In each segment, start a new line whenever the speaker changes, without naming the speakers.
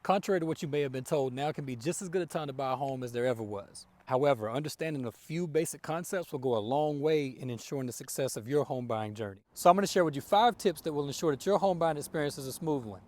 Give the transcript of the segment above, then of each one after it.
Contrary to what you may have been told, now can be just as good a time to buy a home as there ever was. However, understanding a few basic concepts will go a long way in ensuring the success of your home buying journey. So I'm going to share with you 5 tips that will ensure that your home buying experience is a smooth one.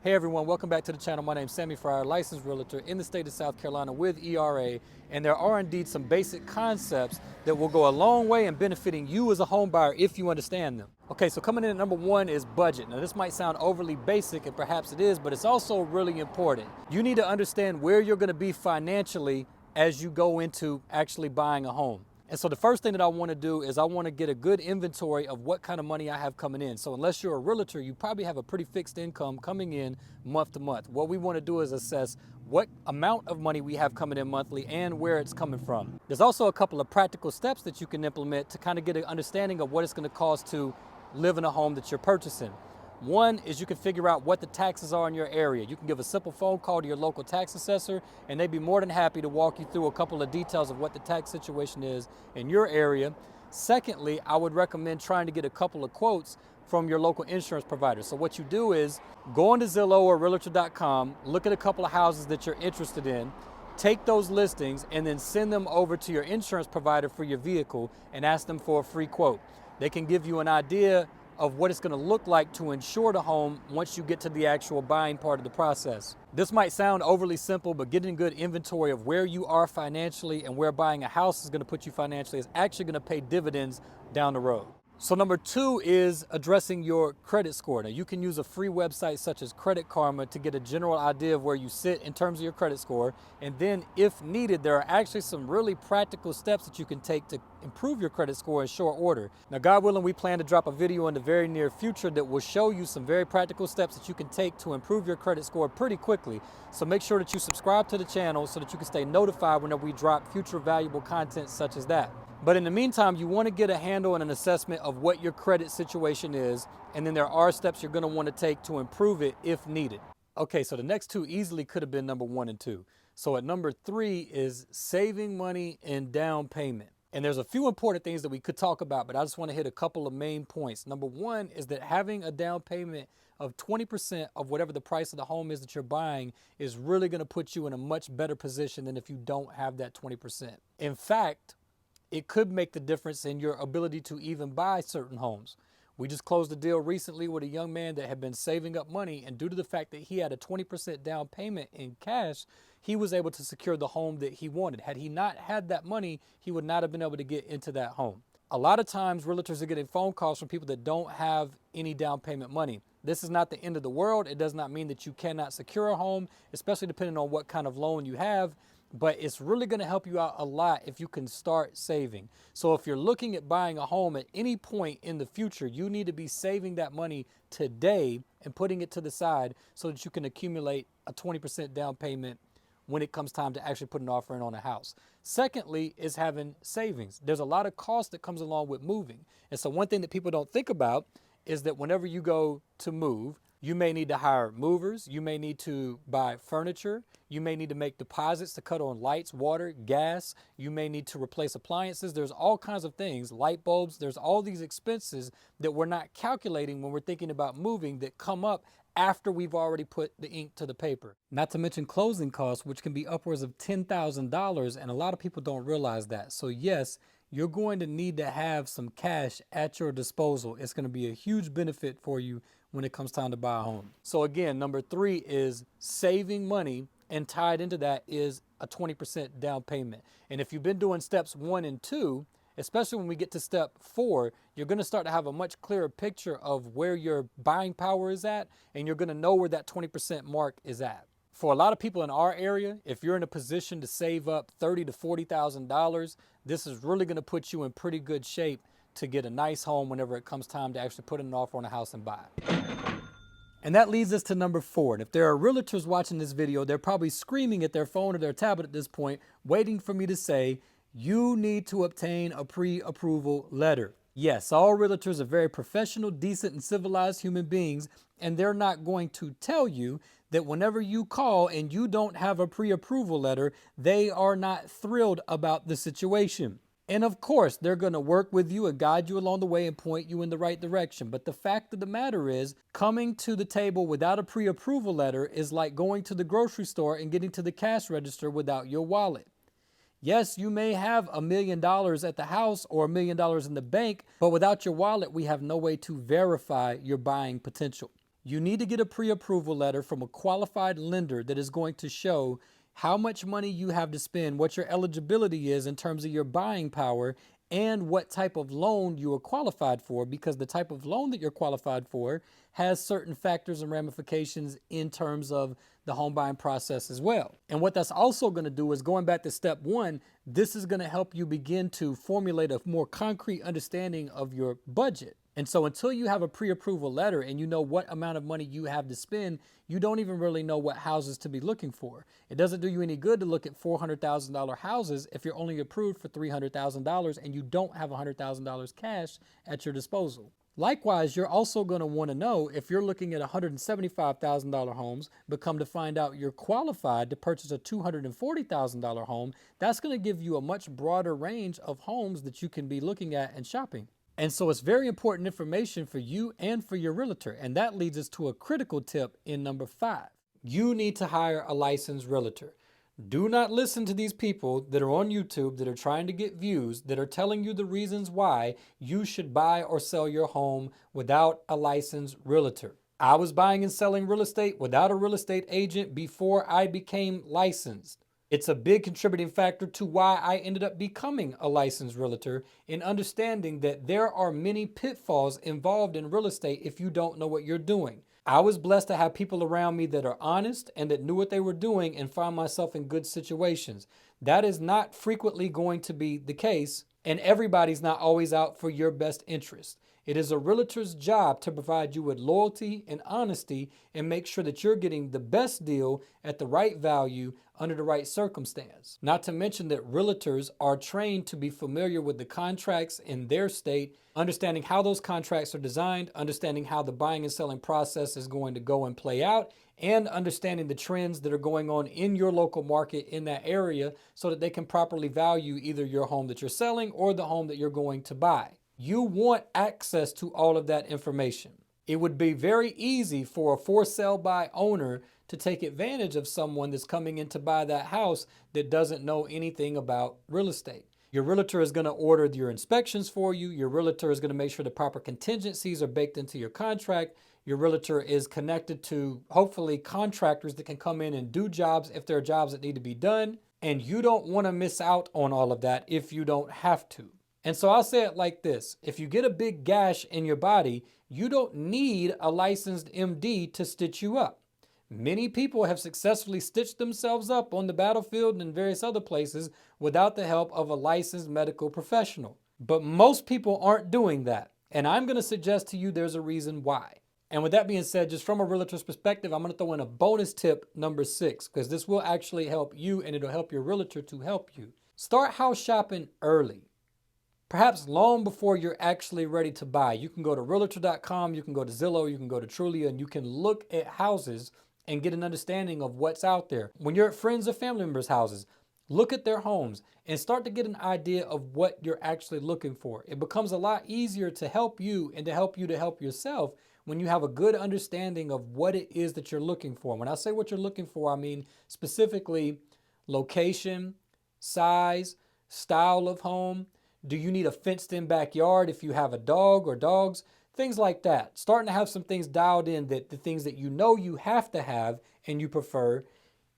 Hey everyone, welcome back to the channel. My name is SammieFryer, licensed realtor in the state of South Carolina with ERA, and there are indeed some basic concepts that will go a long way in benefiting you as a home buyer if you understand them. Okay, so coming in at number 1 is budget. Now this might sound overly basic, and perhaps it is, but it's also really important. You need to understand where you're going to be financially as you go into actually buying a home. And so the first thing that I want to do is I want to get a good inventory of what kind of money I have coming in. So unless you're a realtor, you probably have a pretty fixed income coming in month to month. What we want to do is assess what amount of money we have coming in monthly and where it's coming from. There's also a couple of practical steps that you can implement to kind of get an understanding of what it's going to cost to live in a home that you're purchasing. One is you can figure out what the taxes are in your area. You can give a simple phone call to your local tax assessor and they'd be more than happy to walk you through a couple of details of what the tax situation is in your area. Secondly, I would recommend trying to get a couple of quotes from your local insurance provider. So what you do is go onto Zillow or Realtor.com, look at a couple of houses that you're interested in, take those listings and then send them over to your insurance provider for your vehicle and ask them for a free quote. They can give you an idea of what it's going to look like to insure the home once you get to the actual buying part of the process. This might sound overly simple, but getting good inventory of where you are financially and where buying a house is going to put you financially is actually going to pay dividends down the road. So number 2 is addressing your credit score. Now you can use a free website such as Credit Karma to get a general idea of where you sit in terms of your credit score. And then if needed, there are actually some really practical steps that you can take to improve your credit score in short order. Now, God willing, we plan to drop a video in the very near future that will show you some very practical steps that you can take to improve your credit score pretty quickly. So make sure that you subscribe to the channel so that you can stay notified whenever we drop future valuable content such as that. But in the meantime, you want to get a handle and an assessment of what your credit situation is, and then there are steps you're going to want to take to improve it if needed. Okay, so the next 2 easily could have been number 1 and 2. So at number 3 is saving money and down payment. And there's a few important things that we could talk about, but I just want to hit a couple of main points. Number 1 is that having a down payment of 20% of whatever the price of the home is that you're buying is really going to put you in a much better position than if you don't have that 20%. In fact, it could make the difference in your ability to even buy certain homes. We just closed a deal recently with a young man that had been saving up money, and due to the fact that he had a 20% down payment in cash, he was able to secure the home that he wanted. Had he not had that money, he would not have been able to get into that home. A lot of times, realtors are getting phone calls from people that don't have any down payment money. This is not the end of the world. It does not mean that you cannot secure a home, especially depending on what kind of loan you have. But it's really going to help you out a lot if you can start saving. So if you're looking at buying a home at any point in the future, you need to be saving that money today and putting it to the side so that you can accumulate a 20% down payment when it comes time to actually put an offer in on a house. Secondly is having savings. There's a lot of cost that comes along with moving. And so one thing that people don't think about is that whenever you go to move, you may need to hire movers, you may need to buy furniture, you may need to make deposits to cut on lights, water, gas, you may need to replace appliances. There's all kinds of things, light bulbs, there's all these expenses that we're not calculating when we're thinking about moving that come up after we've already put the ink to the paper. Not to mention closing costs, which can be upwards of $10,000, and a lot of people don't realize that. So yes, you're going to need to have some cash at your disposal. It's going to be a huge benefit for you when it comes time to buy a home. So again, number 3 is saving money, and tied into that is a 20% down payment. And if you've been doing steps 1 and 2, especially when we get to step 4, you're going to start to have a much clearer picture of where your buying power is at, and you're going to know where that 20% mark is at. For a lot of people in our area, if you're in a position to save up $30,000 to $40,000, this is really going to put you in pretty good shape to get a nice home whenever it comes time to actually put an offer on a house and buy it. And that leads us to number 4. And if there are realtors watching this video, they're probably screaming at their phone or their tablet at this point, waiting for me to say, you need to obtain a pre-approval letter. Yes, all realtors are very professional, decent, and civilized human beings, and they're not going to tell you that whenever you call and you don't have a pre-approval letter, they are not thrilled about the situation. And of course, they're going to work with you and guide you along the way and point you in the right direction. But the fact of the matter is, coming to the table without a pre-approval letter is like going to the grocery store and getting to the cash register without your wallet. Yes, you may have $1 million at the house or $1 million in the bank, but without your wallet, we have no way to verify your buying potential. You need to get a pre-approval letter from a qualified lender that is going to show how much money you have to spend, what your eligibility is in terms of your buying power, and what type of loan you are qualified for, because the type of loan that you're qualified for has certain factors and ramifications in terms of the home buying process as well. And what that's also going to do is, going back to step one, this is going to help you begin to formulate a more concrete understanding of your budget. And so until you have a pre-approval letter and you know what amount of money you have to spend, you don't even really know what houses to be looking for. It doesn't do you any good to look at $400,000 houses if you're only approved for $300,000 and you don't have $100,000 cash at your disposal. Likewise, you're also going to want to know if you're looking at $175,000 homes, but come to find out you're qualified to purchase a $240,000 home. That's going to give you a much broader range of homes that you can be looking at and shopping. And so it's very important information for you and for your realtor. And that leads us to a critical tip in number 5. You need to hire a licensed realtor. Do not listen to these people that are on YouTube that are trying to get views, that are telling you the reasons why you should buy or sell your home without a licensed realtor. I was buying and selling real estate without a real estate agent before I became licensed. It's a big contributing factor to why I ended up becoming a licensed realtor, in understanding that there are many pitfalls involved in real estate if you don't know what you're doing. I was blessed to have people around me that are honest and that knew what they were doing and found myself in good situations. That is not frequently going to be the case, and everybody's not always out for your best interest. It is a realtor's job to provide you with loyalty and honesty and make sure that you're getting the best deal at the right value under the right circumstance. Not to mention that realtors are trained to be familiar with the contracts in their state, understanding how those contracts are designed, understanding how the buying and selling process is going to go and play out, and understanding the trends that are going on in your local market in that area so that they can properly value either your home that you're selling or the home that you're going to buy. You want access to all of that information. It would be very easy for a for sale by owner to take advantage of someone that's coming in to buy that house that doesn't know anything about real estate. Your realtor is going to order your inspections for you. Your realtor is going to make sure the proper contingencies are baked into your contract. Your realtor is connected to, hopefully, contractors that can come in and do jobs if there are jobs that need to be done. And you don't want to miss out on all of that if you don't have to. And so I'll say it like this. If you get a big gash in your body, you don't need a licensed MD to stitch you up. Many people have successfully stitched themselves up on the battlefield and in various other places without the help of a licensed medical professional. But most people aren't doing that. And I'm going to suggest to you there's a reason why. And with that being said, just from a realtor's perspective, I'm going to throw in a bonus tip, number 6, because this will actually help you and it'll help your realtor to help you. Start house shopping early. Perhaps long before you're actually ready to buy. You can go to Realtor.com, you can go to Zillow, you can go to Trulia, and you can look at houses and get an understanding of what's out there. When you're at friends or family members' houses, look at their homes and start to get an idea of what you're actually looking for. It becomes a lot easier to help you and to help you to help yourself when you have a good understanding of what it is that you're looking for. When I say what you're looking for, I mean specifically location, size, style of home. Do you need a fenced-in backyard if you have a dog or dogs? Things like that. Starting to have some things dialed in, that the things that you know you have to have and you prefer,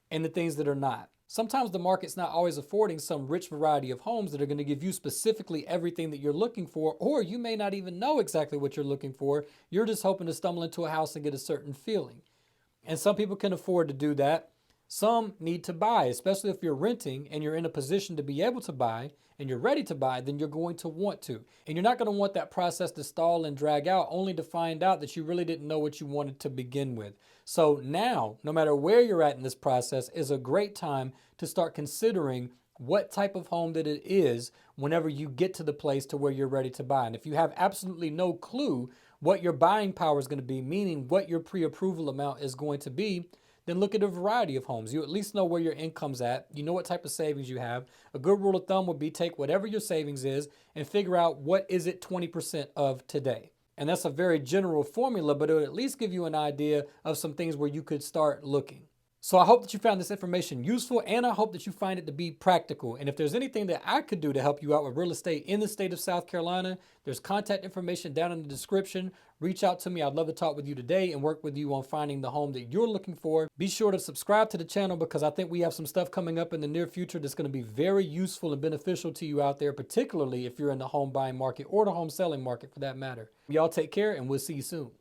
and the things that are not. Sometimes the market's not always affording some rich variety of homes that are going to give you specifically everything that you're looking for, or you may not even know exactly what you're looking for. You're just hoping to stumble into a house and get a certain feeling. And some people can afford to do that. Some need to buy, especially if you're renting and you're in a position to be able to buy and you're ready to buy, then you're going to want to. And you're not going to want that process to stall and drag out only to find out that you really didn't know what you wanted to begin with. So now, no matter where you're at in this process, is a great time to start considering what type of home that it is whenever you get to the place to where you're ready to buy. And if you have absolutely no clue what your buying power is going to be, meaning what your pre-approval amount is going to be, then look at a variety of homes. You at least know where your income's at. You know what type of savings you have. A good rule of thumb would be take whatever your savings is and figure out what is it 20% of today. And that's a very general formula, but it would at least give you an idea of some things where you could start looking. So I hope that you found this information useful, and I hope that you find it to be practical. And if there's anything that I could do to help you out with real estate in the state of South Carolina, there's contact information down in the description. Reach out to me. I'd love to talk with you today and work with you on finding the home that you're looking for. Be sure to subscribe to the channel because I think we have some stuff coming up in the near future that's going to be very useful and beneficial to you out there, particularly if you're in the home buying market or the home selling market for that matter. Y'all take care, and we'll see you soon.